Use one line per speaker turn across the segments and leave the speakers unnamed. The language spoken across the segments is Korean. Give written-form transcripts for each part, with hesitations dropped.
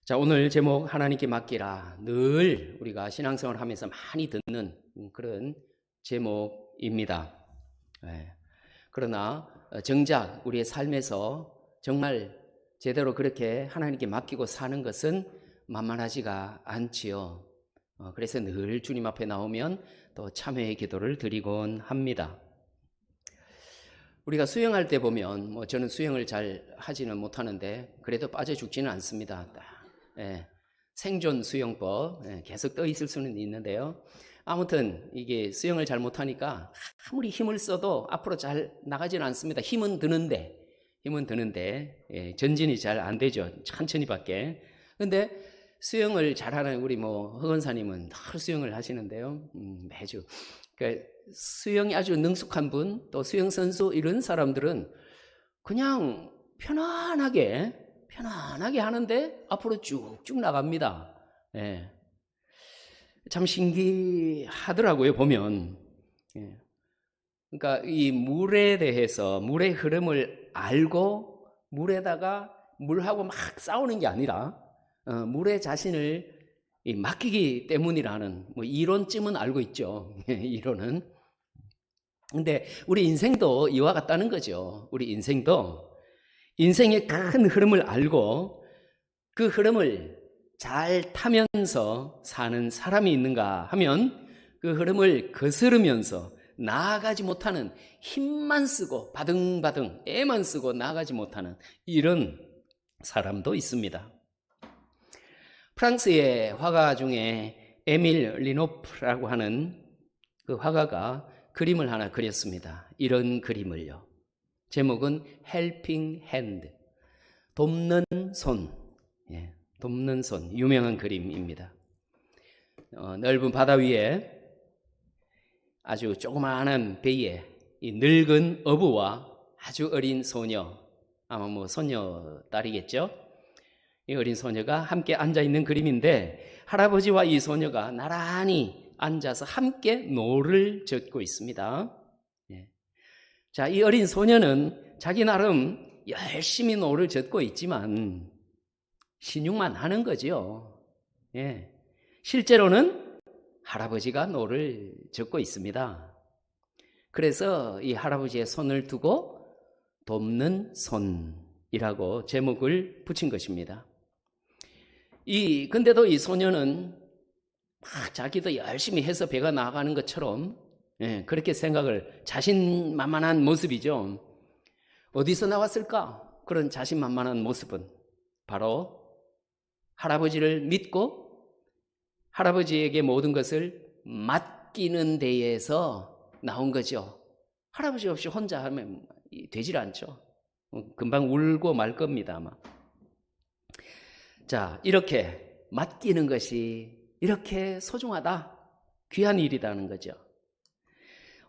자, 오늘 제목 하나님께 맡기라. 늘 우리가 신앙생활을 하면서 많이 듣는 그런 제목입니다. 그러나 정작 우리의 삶에서 정말 제대로 그렇게 하나님께 맡기고 사는 것은 만만하지가 않지요. 그래서 늘 주님 앞에 나오면 또 참회의 기도를 드리곤 합니다. 우리가 수영할 때 보면 저는 수영을 잘 하지는 못하는데 그래도 빠져 죽지는 않습니다. 생존 수영법 계속 떠 있을 수는 있는데요. 아무튼 이게 수영을 잘 못하니까 아무리 힘을 써도 앞으로 잘 나가지는 않습니다. 힘은 드는데 전진이 잘 안 되죠. 천천히밖에. 근데 수영을 잘하는 우리 허건사님은 늘 수영을 하시는데요. 매주. 그러니까 수영이 아주 능숙한 분, 또 수영 선수 이런 사람들은 그냥 편안하게 하는데 앞으로 쭉쭉 나갑니다. 참 신기하더라고요, 보면. 그러니까 이 물에 대해서, 물의 흐름을 알고 물에다가 물하고 막 싸우는 게 아니라 물에 자신을 맡기기 때문이라는 이론쯤은 알고 있죠. 이론은. 근데 우리 인생도 이와 같다는 거죠. 우리 인생도 인생의 큰 흐름을 알고 그 흐름을 잘 타면서 사는 사람이 있는가 하면 그 흐름을 거스르면서 나아가지 못하는, 힘만 쓰고 바등바등 애만 쓰고 나아가지 못하는 이런 사람도 있습니다. 프랑스의 화가 중에 에밀 리노프라고 하는 그 화가가 그림을 하나 그렸습니다. 이런 그림을요. 제목은 Helping Hand, 돕는 손. 돕는 손, 유명한 그림입니다. 넓은 바다 위에 아주 조그마한 배에 이 늙은 어부와 아주 어린 소녀, 아마 소녀 딸이겠죠. 이 어린 소녀가 함께 앉아 있는 그림인데 할아버지와 이 소녀가 나란히 앉아서 함께 노를 젓고 있습니다. 자, 이 어린 소녀는 자기 나름 열심히 노를 젓고 있지만 신용만 하는 거죠. 실제로는 할아버지가 노를 젓고 있습니다. 그래서 이 할아버지의 손을 두고 돕는 손이라고 제목을 붙인 것입니다. 근데도 이 소녀는 막 자기도 열심히 해서 배가 나가는 것처럼 그렇게 생각을, 자신만만한 모습이죠. 어디서 나왔을까? 그런 자신만만한 모습은 바로 할아버지를 믿고 할아버지에게 모든 것을 맡기는 데에서 나온 거죠. 할아버지 없이 혼자 하면 되질 않죠. 금방 울고 말 겁니다, 아마. 자, 이렇게 맡기는 것이 이렇게 소중하다, 귀한 일이라는 거죠.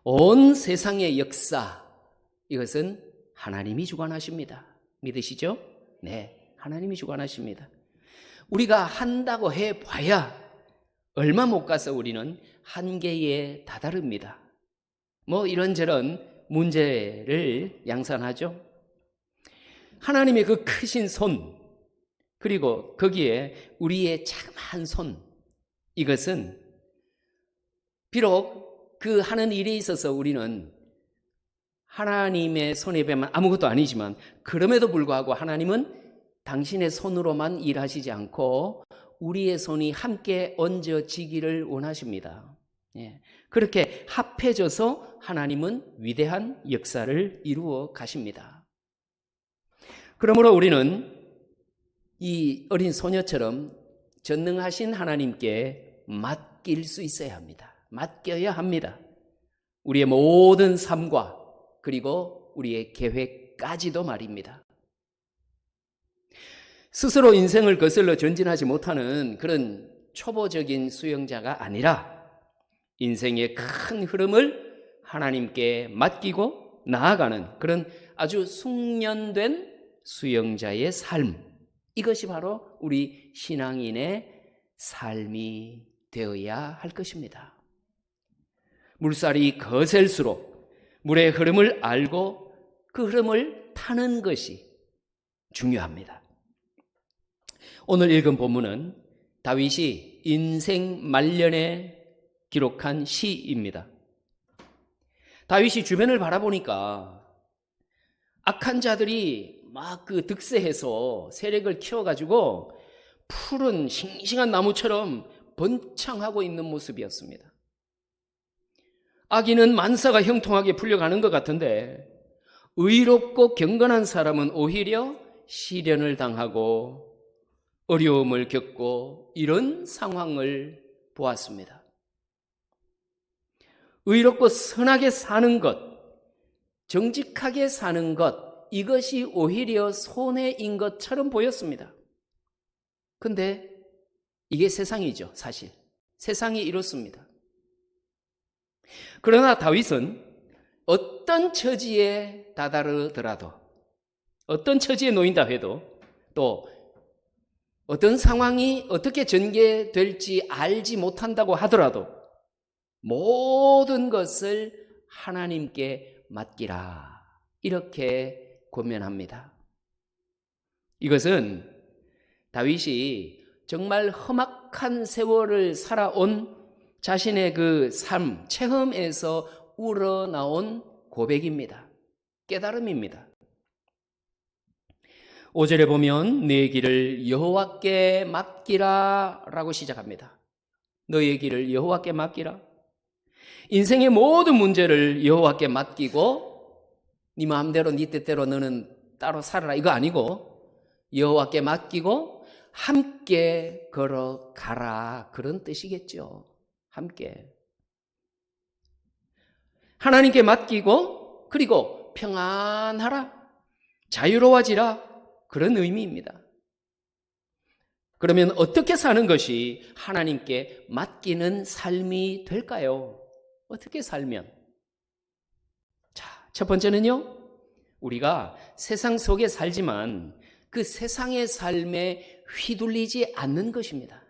온 세상의 역사, 이것은 하나님이 주관하십니다. 믿으시죠? 네, 하나님이 주관하십니다. 우리가 한다고 해봐야 얼마 못 가서 우리는 한계에 다다릅니다. 이런저런 문제를 양산하죠. 하나님의 그 크신 손, 그리고 거기에 우리의 자그마한 손, 이것은 비록 그 하는 일에 있어서 우리는 하나님의 손에 뵈면 아무것도 아니지만 그럼에도 불구하고 하나님은 당신의 손으로만 일하시지 않고 우리의 손이 함께 얹어지기를 원하십니다. 그렇게 합해져서 하나님은 위대한 역사를 이루어 가십니다. 그러므로 우리는 이 어린 소녀처럼 전능하신 하나님께 맡길 수 있어야 합니다. 맡겨야 합니다. 우리의 모든 삶과 그리고 우리의 계획까지도 말입니다. 스스로 인생을 거슬러 전진하지 못하는 그런 초보적인 수영자가 아니라 인생의 큰 흐름을 하나님께 맡기고 나아가는 그런 아주 숙련된 수영자의 삶, 이것이 바로 우리 신앙인의 삶이 되어야 할 것입니다. 물살이 거셀수록 물의 흐름을 알고 그 흐름을 타는 것이 중요합니다. 오늘 읽은 본문은 다윗이 인생 말년에 기록한 시입니다. 다윗이 주변을 바라보니까 악한 자들이 막 그 득세해서 세력을 키워가지고 푸른 싱싱한 나무처럼 번창하고 있는 모습이었습니다. 악인은 만사가 형통하게 풀려가는 것 같은데 의롭고 경건한 사람은 오히려 시련을 당하고 어려움을 겪고 이런 상황을 보았습니다. 의롭고 선하게 사는 것, 정직하게 사는 것, 이것이 오히려 손해인 것처럼 보였습니다. 근데 이게 세상이죠, 사실. 세상이 이렇습니다. 그러나 다윗은 어떤 처지에 다다르더라도, 어떤 처지에 놓인다 해도, 또 어떤 상황이 어떻게 전개될지 알지 못한다고 하더라도 모든 것을 하나님께 맡기라, 이렇게 권면합니다. 이것은 다윗이 정말 험악한 세월을 살아온 자신의 그 삶, 체험에서 우러나온 고백입니다. 깨달음입니다. 5절에 보면 내 길을 여호와께 맡기라 라고 시작합니다. 너의 길을 여호와께 맡기라. 인생의 모든 문제를 여호와께 맡기고 네 마음대로 네 뜻대로 너는 따로 살아라, 이거 아니고 여호와께 맡기고 함께 걸어가라, 그런 뜻이겠죠. 함께 하나님께 맡기고 그리고 평안하라, 자유로워지라, 그런 의미입니다. 그러면 어떻게 사는 것이 하나님께 맡기는 삶이 될까요? 어떻게 살면? 자, 첫 번째는요, 우리가 세상 속에 살지만 그 세상의 삶에 휘둘리지 않는 것입니다.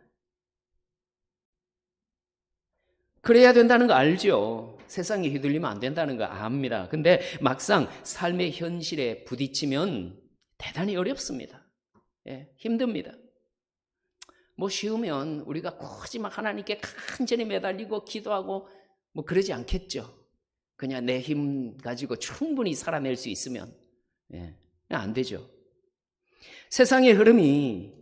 그래야 된다는 거 알죠? 세상에 휘둘리면 안 된다는 거 압니다. 근데 막상 삶의 현실에 부딪히면 대단히 어렵습니다. 예, 힘듭니다. 뭐 쉬우면 우리가 굳이 막 하나님께 간절히 매달리고 기도하고 뭐 그러지 않겠죠. 그냥 내 힘 가지고 충분히 살아낼 수 있으면, 예, 안 되죠. 세상의 흐름이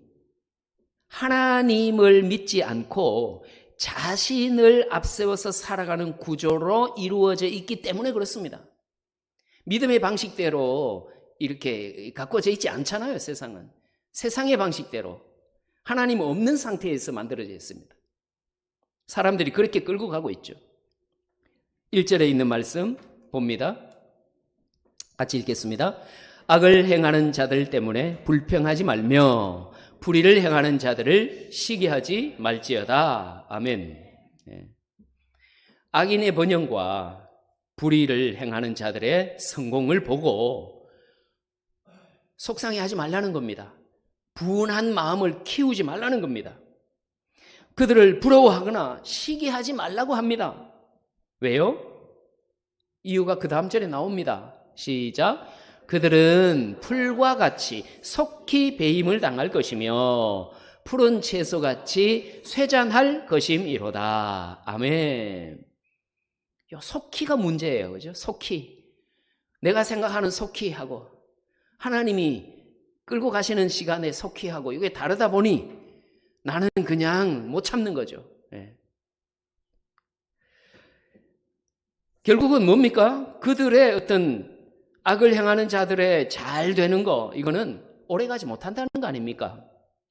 하나님을 믿지 않고 자신을 앞세워서 살아가는 구조로 이루어져 있기 때문에 그렇습니다. 믿음의 방식대로 이렇게 가꿔져 있지 않잖아요, 세상은. 세상의 방식대로 하나님 없는 상태에서 만들어져 있습니다. 사람들이 그렇게 끌고 가고 있죠. 1절에 있는 말씀 봅니다. 같이 읽겠습니다. 악을 행하는 자들 때문에 불평하지 말며 불의를 행하는 자들을 시기하지 말지어다. 아멘. 악인의 번영과 불의를 행하는 자들의 성공을 보고 속상해하지 말라는 겁니다. 분한 마음을 키우지 말라는 겁니다. 그들을 부러워하거나 시기하지 말라고 합니다. 왜요? 이유가 그 다음 절에 나옵니다. 시작. 그들은 풀과 같이 속히 배임을 당할 것이며 푸른 채소같이 쇠잔할 것임이로다. 아멘. 속히가 문제예요, 그죠? 속히. 내가 생각하는 속히 하고 하나님이 끌고 가시는 시간에 속히 하고 이게 다르다 보니 나는 그냥 못 참는 거죠. 예. 결국은 뭡니까? 그들의 어떤 악을 행하는 자들의 잘 되는 거, 이거는 오래가지 못한다는 거 아닙니까?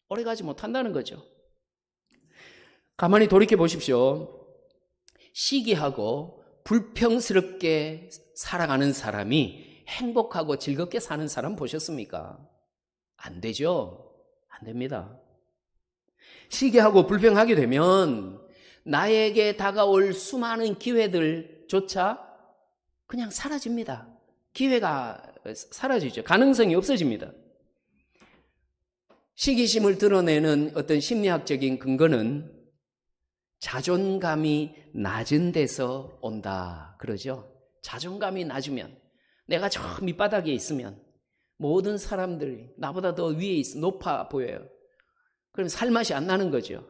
오래가지 못한다는 거죠. 가만히 돌이켜 보십시오. 시기하고 불평스럽게 살아가는 사람이 행복하고 즐겁게 사는 사람 보셨습니까? 안 되죠. 안 됩니다. 시기하고 불평하게 되면 나에게 다가올 수많은 기회들조차 그냥 사라집니다. 기회가 사라지죠. 가능성이 없어집니다. 시기심을 드러내는 어떤 심리학적인 근거는 자존감이 낮은 데서 온다 그러죠. 자존감이 낮으면, 내가 저 밑바닥에 있으면 모든 사람들이 나보다 더 위에 높아 보여요. 그럼 살맛이 안 나는 거죠.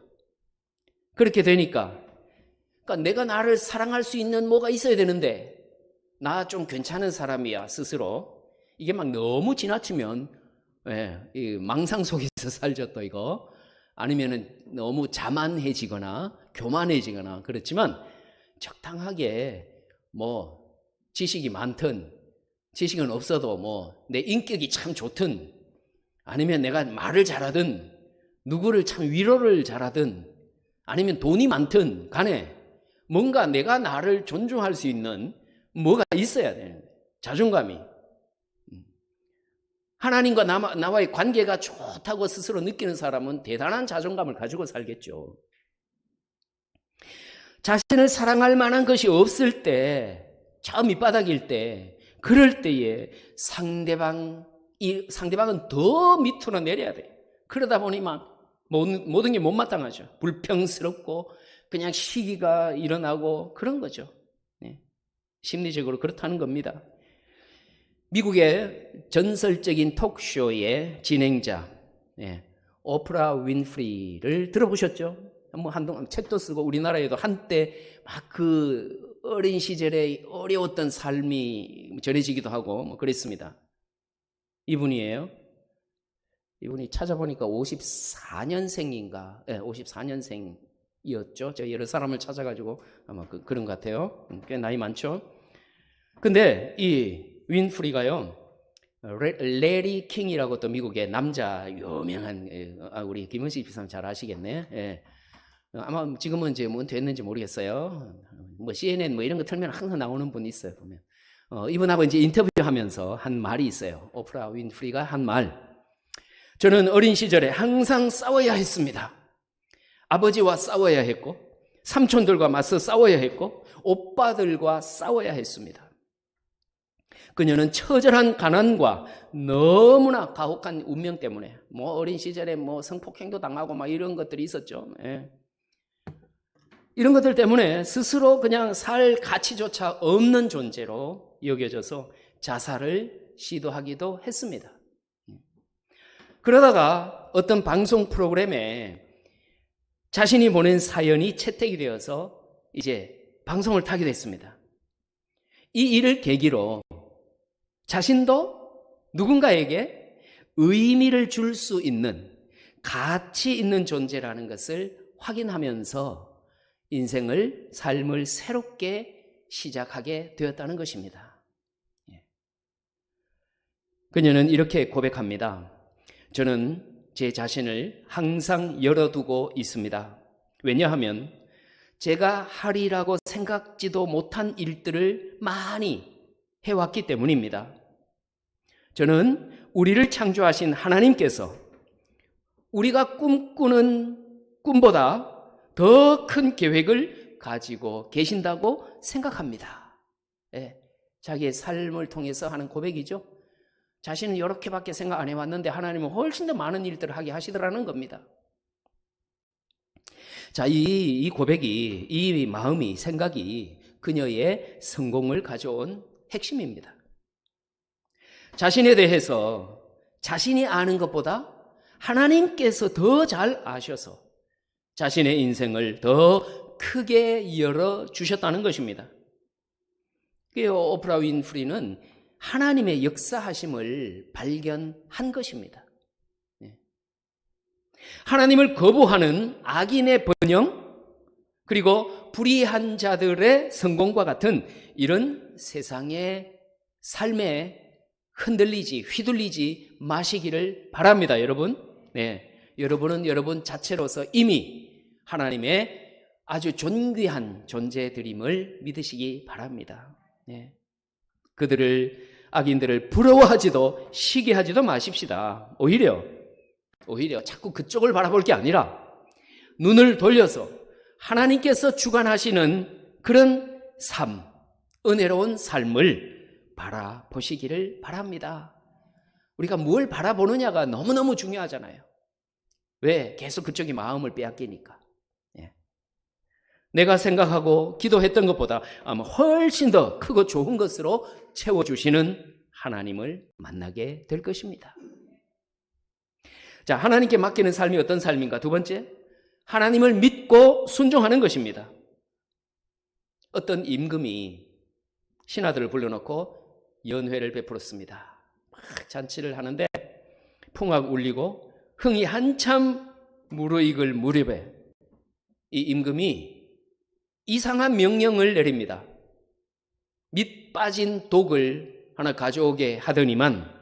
그렇게 되니까 그러니까 내가 나를 사랑할 수 있는 뭐가 있어야 되는데 나 좀 괜찮은 사람이야 스스로. 이게 막 너무 지나치면 이 망상 속에서 살죠 또 이거. 아니면은 너무 자만해지거나 교만해지거나 그렇지만 적당하게 뭐 지식이 많든 지식은 없어도 뭐 내 인격이 참 좋든 아니면 내가 말을 잘하든 누구를 참 위로를 잘하든 아니면 돈이 많든 간에 뭔가 내가 나를 존중할 수 있는 뭐가 있어야 되는 자존감이. 하나님과 나와의 관계가 좋다고 스스로 느끼는 사람은 대단한 자존감을 가지고 살겠죠. 자신을 사랑할 만한 것이 없을 때, 저 밑바닥일 때, 그럴 때에 상대방은 더 밑으로 내려야 돼요. 그러다 보니 막 모든 게 못마땅하죠. 불평스럽고 그냥 시기가 일어나고 그런 거죠. 네. 심리적으로 그렇다는 겁니다. 미국의 전설적인 톡쇼의 진행자 오프라 윈프리를 들어보셨죠? 뭐 한동안 책도 쓰고 우리나라에도 한때 막 그 어린 시절에 어려웠던 삶이 전해지기도 하고 뭐 그랬습니다. 이분이에요. 이분이 찾아보니까 54년생인가 54년생이었죠. 제가 여러 사람을 찾아가지고 아마 그런 것 같아요. 꽤 나이 많죠. 근데 이 윈프리가요, 레리 킹이라고 또 미국의 남자 유명한 우리 김은식 비사님 잘 아시겠네. 예. 아마 지금은 이제 뭐 됐는지 모르겠어요. 뭐 CNN 뭐 이런 거 틀면 항상 나오는 분이 있어요 보면. 이분하고 이제 인터뷰하면서 한 말이 있어요. 오프라 윈프리가 한 말. 저는 어린 시절에 항상 싸워야 했습니다. 아버지와 싸워야 했고, 삼촌들과 맞서 싸워야 했고, 오빠들과 싸워야 했습니다. 그녀는 처절한 가난과 너무나 가혹한 운명 때문에 뭐 어린 시절에 뭐 성폭행도 당하고 막 이런 것들이 있었죠. 예. 이런 것들 때문에 스스로 그냥 살 가치조차 없는 존재로 여겨져서 자살을 시도하기도 했습니다. 그러다가 어떤 방송 프로그램에 자신이 보낸 사연이 채택이 되어서 이제 방송을 타게 됐습니다. 이 일을 계기로 자신도 누군가에게 의미를 줄 수 있는 가치 있는 존재라는 것을 확인하면서 삶을 새롭게 시작하게 되었다는 것입니다. 그녀는 이렇게 고백합니다. 저는 제 자신을 항상 열어두고 있습니다. 왜냐하면 제가 하리라고 생각지도 못한 일들을 많이 해왔기 때문입니다. 저는 우리를 창조하신 하나님께서 우리가 꿈꾸는 꿈보다 더 큰 계획을 가지고 계신다고 생각합니다. 자기의 삶을 통해서 하는 고백이죠. 자신은 이렇게밖에 생각 안 해왔는데 하나님은 훨씬 더 많은 일들을 하게 하시더라는 겁니다. 자, 이 고백이, 이 마음이, 생각이 그녀의 성공을 가져온 핵심입니다. 자신에 대해서 자신이 아는 것보다 하나님께서 더 잘 아셔서 자신의 인생을 더 크게 열어주셨다는 것입니다. 오프라 윈프리는 하나님의 역사하심을 발견한 것입니다. 하나님을 거부하는 악인의 번영, 그리고 불의한 자들의 성공과 같은 이런 세상의 삶에 휘둘리지 마시기를 바랍니다, 여러분. 여러분은 여러분 자체로서 이미 하나님의 아주 존귀한 존재들임을 믿으시기 바랍니다. 악인들을 부러워하지도 시기하지도 마십시다. 오히려 자꾸 그쪽을 바라볼 게 아니라 눈을 돌려서 하나님께서 주관하시는 그런 삶, 은혜로운 삶을 바라보시기를 바랍니다. 우리가 뭘 바라보느냐가 너무너무 중요하잖아요. 왜? 계속 그쪽이 마음을 빼앗기니까. 내가 생각하고 기도했던 것보다 아마 훨씬 더 크고 좋은 것으로 채워주시는 하나님을 만나게 될 것입니다. 자, 하나님께 맡기는 삶이 어떤 삶인가? 두 번째, 하나님을 믿고 순종하는 것입니다. 어떤 임금이 신하들을 불러놓고 연회를 베풀었습니다. 막 잔치를 하는데 풍악 울리고 흥이 한참 무르익을 무렵에 이 임금이 이상한 명령을 내립니다. 밑 빠진 독을 하나 가져오게 하더니만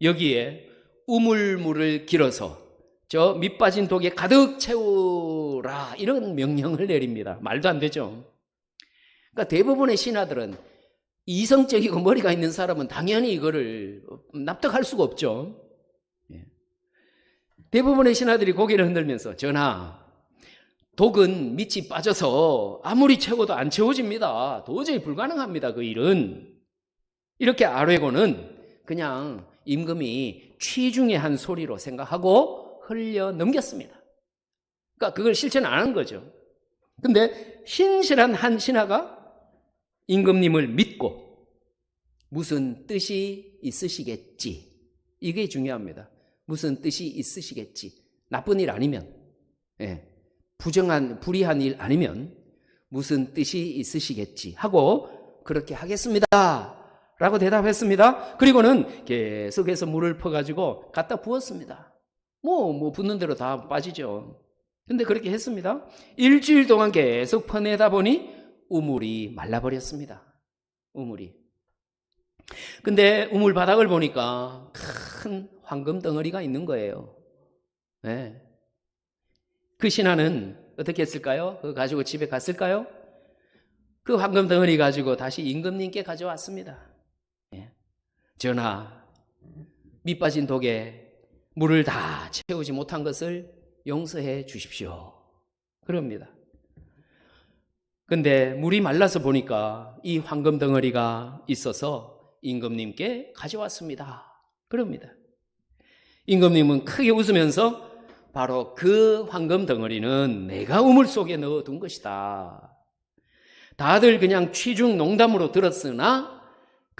여기에 우물물을 길어서 저 밑 빠진 독에 가득 채우라, 이런 명령을 내립니다. 말도 안 되죠. 그러니까 대부분의 신하들은, 이성적이고 머리가 있는 사람은 당연히 이거를 납득할 수가 없죠. 대부분의 신하들이 고개를 흔들면서, 전하, 독은 밑이 빠져서 아무리 채워도 안 채워집니다. 도저히 불가능합니다, 그 일은. 이렇게 아뢰고는 그냥 임금이 취중의 한 소리로 생각하고 흘려 넘겼습니다. 그러니까 그걸 실천을 안 한 거죠. 근데 신실한 한 신하가 임금님을 믿고 무슨 뜻이 있으시겠지, 이게 중요합니다. 무슨 뜻이 있으시겠지. 나쁜 일 아니면, 불의한 일 아니면 무슨 뜻이 있으시겠지 하고 그렇게 하겠습니다 라고 대답했습니다. 그리고는 계속해서 물을 퍼가지고 갖다 부었습니다. 뭐 붓는 대로 다 빠지죠. 근데 그렇게 했습니다. 일주일 동안 계속 퍼내다 보니 우물이 말라버렸습니다. 우물이. 근데 우물 바닥을 보니까 큰 황금 덩어리가 있는 거예요. 네. 그 신하는 어떻게 했을까요? 그거 가지고 집에 갔을까요? 그 황금 덩어리 가지고 다시 임금님께 가져왔습니다. 네. 전하, 밑 빠진 독에 물을 다 채우지 못한 것을 용서해 주십시오. 그럽니다. 근데 물이 말라서 보니까 이 황금 덩어리가 있어서 임금님께 가져왔습니다. 그럽니다. 임금님은 크게 웃으면서 바로 그 황금 덩어리는 내가 우물 속에 넣어둔 것이다. 다들 그냥 취중 농담으로 들었으나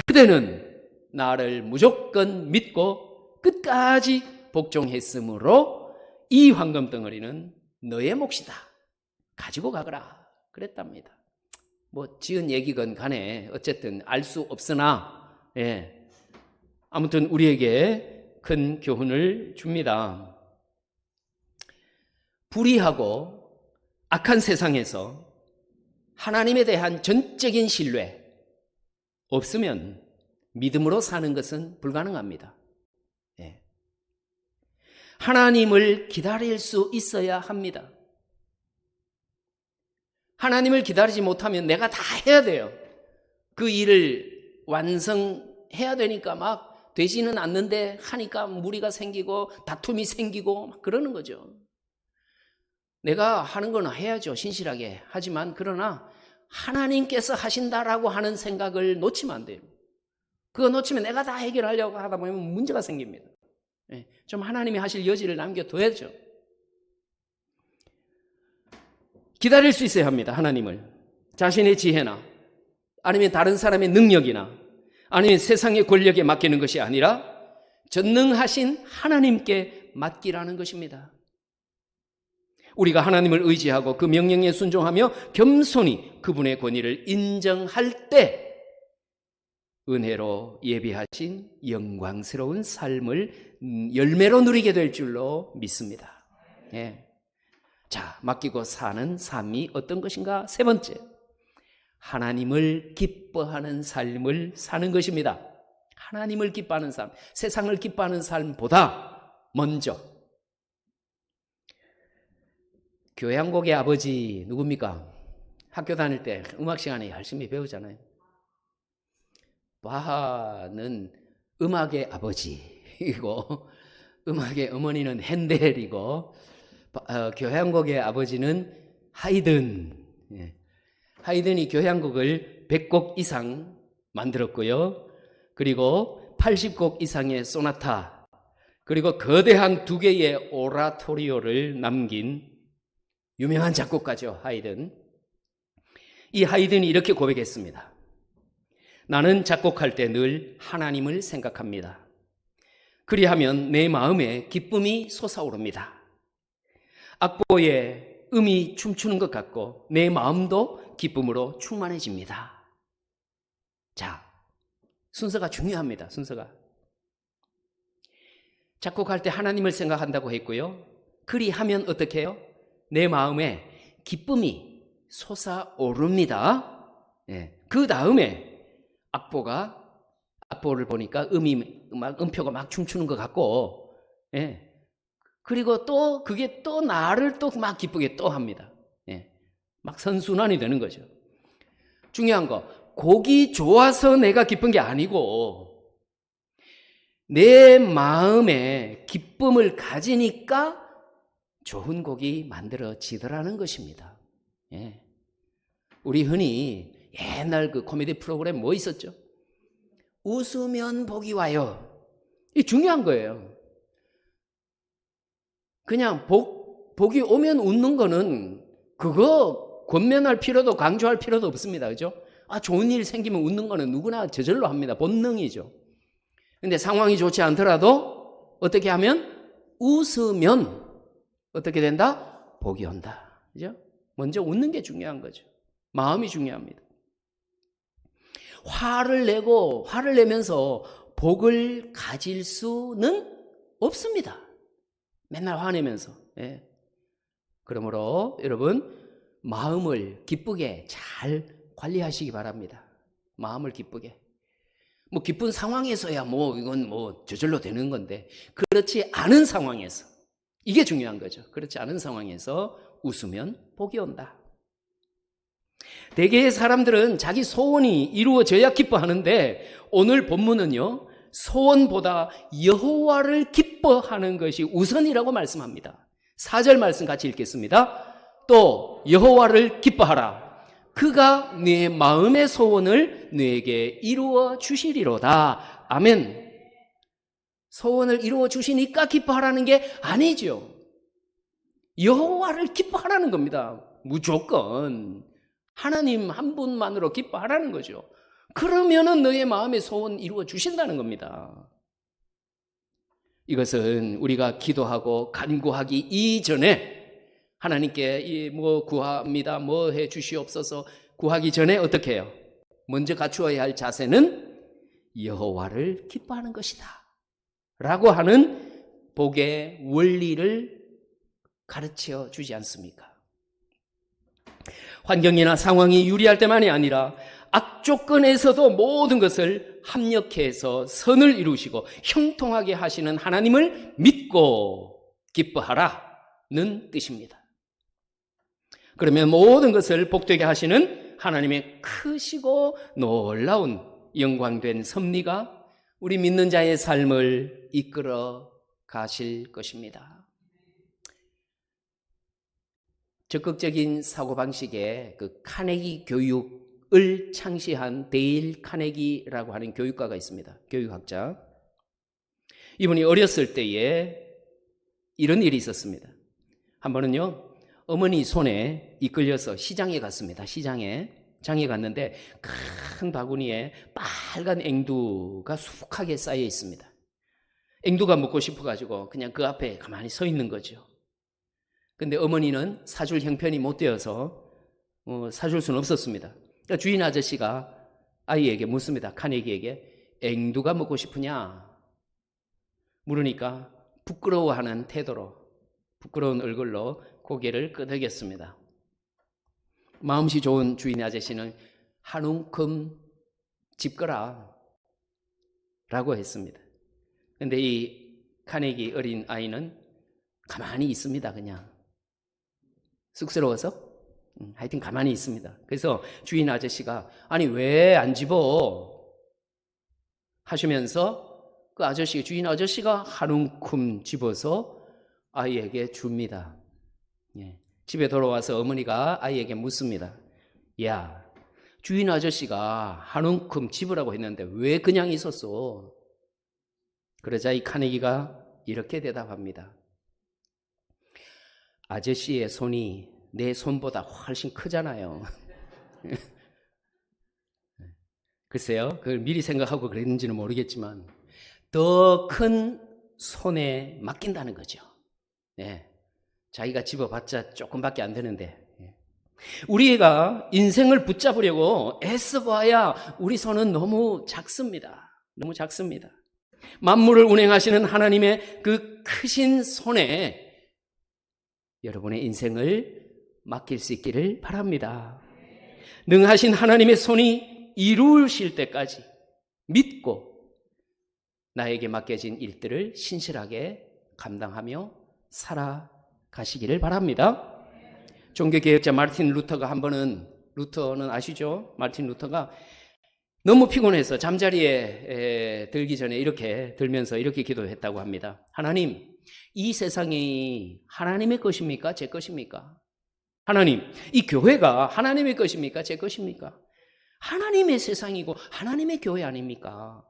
그대는 나를 무조건 믿고 끝까지 복종했으므로 이 황금 덩어리는 너의 몫이다. 가지고 가거라. 그랬답니다. 뭐 지은 얘기건 간에 어쨌든 알 수 없으나, 아무튼 우리에게 큰 교훈을 줍니다. 불의하고 악한 세상에서 하나님에 대한 전적인 신뢰 없으면 믿음으로 사는 것은 불가능합니다. 하나님을 기다릴 수 있어야 합니다. 하나님을 기다리지 못하면 내가 다 해야 돼요. 그 일을 완성해야 되니까 막 되지는 않는데 하니까 무리가 생기고 다툼이 생기고 막 그러는 거죠. 내가 하는 건 해야죠. 신실하게. 하지만 그러나 하나님께서 하신다라고 하는 생각을 놓치면 안 돼요. 그거 놓치면 내가 다 해결하려고 하다 보면 문제가 생깁니다. 좀 하나님이 하실 여지를 남겨둬야죠. 기다릴 수 있어야 합니다. 하나님을. 자신의 지혜나 아니면 다른 사람의 능력이나 아니면 세상의 권력에 맡기는 것이 아니라 전능하신 하나님께 맡기라는 것입니다. 우리가 하나님을 의지하고 그 명령에 순종하며 겸손히 그분의 권위를 인정할 때 은혜로 예비하신 영광스러운 삶을 열매로 누리게 될 줄로 믿습니다. 자, 맡기고 사는 삶이 어떤 것인가? 세 번째, 하나님을 기뻐하는 삶을 사는 것입니다. 하나님을 기뻐하는 삶, 세상을 기뻐하는 삶보다 먼저 교회 한 곡의 아버지 누굽니까? 학교 다닐 때 음악 시간에 열심히 배우잖아요. 바하는 음악의 아버지이고 음악의 어머니는 핸델이고 교향곡의 아버지는 하이든. 하이든이 교향곡을 100곡 이상 만들었고요. 그리고 80곡 이상의 소나타, 그리고 거대한 2개의 오라토리오를 남긴 유명한 작곡가죠, 하이든. 이 하이든이 이렇게 고백했습니다. 나는 작곡할 때 늘 하나님을 생각합니다. 그리하면 내 마음에 기쁨이 솟아오릅니다. 악보에 음이 춤추는 것 같고 내 마음도 기쁨으로 충만해집니다. 자, 순서가 중요합니다. 순서가. 작곡할 때 하나님을 생각한다고 했고요. 그리하면 어떻게 해요? 내 마음에 기쁨이 솟아오릅니다. 예. 그 다음에 악보를 보니까 음표가 막 춤추는 것 같고, 예. 그리고 또 그게 또 나를 또 막 기쁘게 또 합니다. 예. 막 선순환이 되는 거죠. 중요한 거, 곡이 좋아서 내가 기쁜 게 아니고 내 마음에 기쁨을 가지니까 좋은 곡이 만들어지더라는 것입니다. 예. 우리 흔히 옛날 그 코미디 프로그램 뭐 있었죠? 웃으면 복이 와요. 이 중요한 거예요. 그냥 복이 오면 웃는 거는 그거 권면할 필요도 강조할 필요도 없습니다. 그죠? 좋은 일 생기면 웃는 거는 누구나 저절로 합니다. 본능이죠. 근데 상황이 좋지 않더라도 어떻게 하면 웃으면 어떻게 된다? 복이 온다. 그죠? 먼저 웃는 게 중요한 거죠. 마음이 중요합니다. 화를 내면서 복을 가질 수는 없습니다. 맨날 화내면서. 예. 그러므로 여러분 마음을 기쁘게 잘 관리하시기 바랍니다. 마음을 기쁘게. 뭐 기쁜 상황에서야 이건 저절로 되는 건데 그렇지 않은 상황에서 이게 중요한 거죠. 그렇지 않은 상황에서 웃으면 복이 온다. 대개의 사람들은 자기 소원이 이루어져야 기뻐하는데 오늘 본문은요, 소원보다 여호와를 기뻐하는 것이 우선이라고 말씀합니다. 4절 말씀 같이 읽겠습니다. 또 여호와를 기뻐하라. 그가 네 마음의 소원을 네게 이루어 주시리로다. 아멘. 소원을 이루어 주시니까 기뻐하라는 게 아니죠. 여호와를 기뻐하라는 겁니다. 무조건 하나님 한 분만으로 기뻐하라는 거죠. 그러면은 너의 마음의 소원 이루어 주신다는 겁니다. 이것은 우리가 기도하고 간구하기 이전에 하나님께 구합니다. 해 주시옵소서 구하기 전에 어떻게 해요? 먼저 갖추어야 할 자세는 여호와를 기뻐하는 것이다 라고 하는 복의 원리를 가르쳐 주지 않습니까? 환경이나 상황이 유리할 때만이 아니라 악조건에서도 모든 것을 합력해서 선을 이루시고 형통하게 하시는 하나님을 믿고 기뻐하라는 뜻입니다. 그러면 모든 것을 복되게 하시는 하나님의 크시고 놀라운 영광된 섭리가 우리 믿는 자의 삶을 이끌어 가실 것입니다. 적극적인 사고방식의 그 카네기 교육을 창시한 데일 카네기라고 하는 교육가가 있습니다. 교육학자. 이분이 어렸을 때에 이런 일이 있었습니다. 한 번은요, 어머니 손에 이끌려서 시장에 갔습니다. 장에 갔는데 큰 바구니에 빨간 앵두가 수북하게 쌓여 있습니다. 앵두가 먹고 싶어가지고 그냥 그 앞에 가만히 서 있는 거죠. 근데 어머니는 사줄 형편이 못 되어서 사줄 수는 없었습니다. 그러니까 주인 아저씨가 아이에게 묻습니다. 카네기에게 앵두가 먹고 싶으냐? 물으니까 부끄러워하는 태도로 부끄러운 얼굴로 고개를 끄덕였습니다. 마음씨 좋은 주인 아저씨는 한 움큼 집거라 라고 했습니다. 그런데 이 카네기 어린 아이는 가만히 있습니다. 그냥 쑥스러워서 하여튼 가만히 있습니다. 그래서 주인 아저씨가 아니 왜 안 집어? 하시면서 그 주인 아저씨가 한 움큼 집어서 아이에게 줍니다. 예. 집에 돌아와서 어머니가 아이에게 묻습니다. 야, 주인 아저씨가 한 움큼 집으라고 했는데 왜 그냥 있었어? 그러자 이 카네기가 이렇게 대답합니다. 아저씨의 손이 내 손보다 훨씬 크잖아요. 글쎄요, 그걸 미리 생각하고 그랬는지는 모르겠지만 더 큰 손에 맡긴다는 거죠. 예. 자기가 집어봤자 조금밖에 안 되는데, 우리가 인생을 붙잡으려고 애써봐야 우리 손은 너무 작습니다. 너무 작습니다. 만물을 운행하시는 하나님의 그 크신 손에 여러분의 인생을 맡길 수 있기를 바랍니다. 능하신 하나님의 손이 이루실 때까지 믿고 나에게 맡겨진 일들을 신실하게 감당하며 살아가시기를 바랍니다. 종교개혁자 마르틴 루터가 한 번은, 루터는 아시죠? 마르틴 루터가 너무 피곤해서 잠자리에 들기 전에 이렇게 들면서 이렇게 기도했다고 합니다. 하나님, 이 세상이 하나님의 것입니까? 제 것입니까? 하나님, 이 교회가 하나님의 것입니까? 제 것입니까? 하나님의 세상이고 하나님의 교회 아닙니까?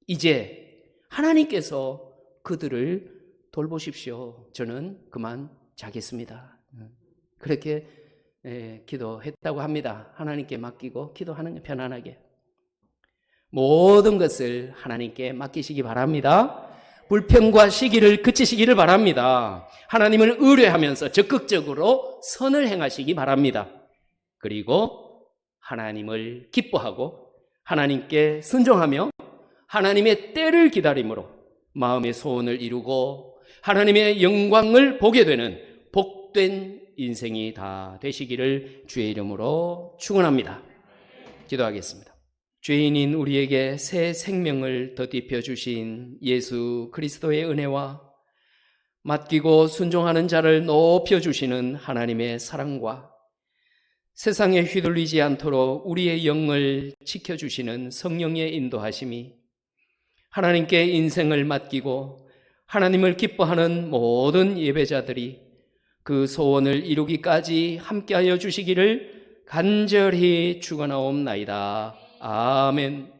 이제 하나님께서 그들을 돌보십시오. 저는 그만 자겠습니다. 그렇게 기도했다고 합니다. 하나님께 맡기고 기도하는 게 편안하게. 모든 것을 하나님께 맡기시기 바랍니다. 불평과 시기를 그치시기를 바랍니다. 하나님을 의뢰하면서 적극적으로 선을 행하시기 바랍니다. 그리고 하나님을 기뻐하고 하나님께 순종하며 하나님의 때를 기다림으로 마음의 소원을 이루고 하나님의 영광을 보게 되는 복된 인생이 다 되시기를 주의 이름으로 축원합니다. 기도하겠습니다. 죄인인 우리에게 새 생명을 덧입혀 주신 예수 그리스도의 은혜와 맡기고 순종하는 자를 높여 주시는 하나님의 사랑과 세상에 휘둘리지 않도록 우리의 영을 지켜주시는 성령의 인도하심이 하나님께 인생을 맡기고 하나님을 기뻐하는 모든 예배자들이 그 소원을 이루기까지 함께하여 주시기를 간절히 축원하옵나이다. 아멘.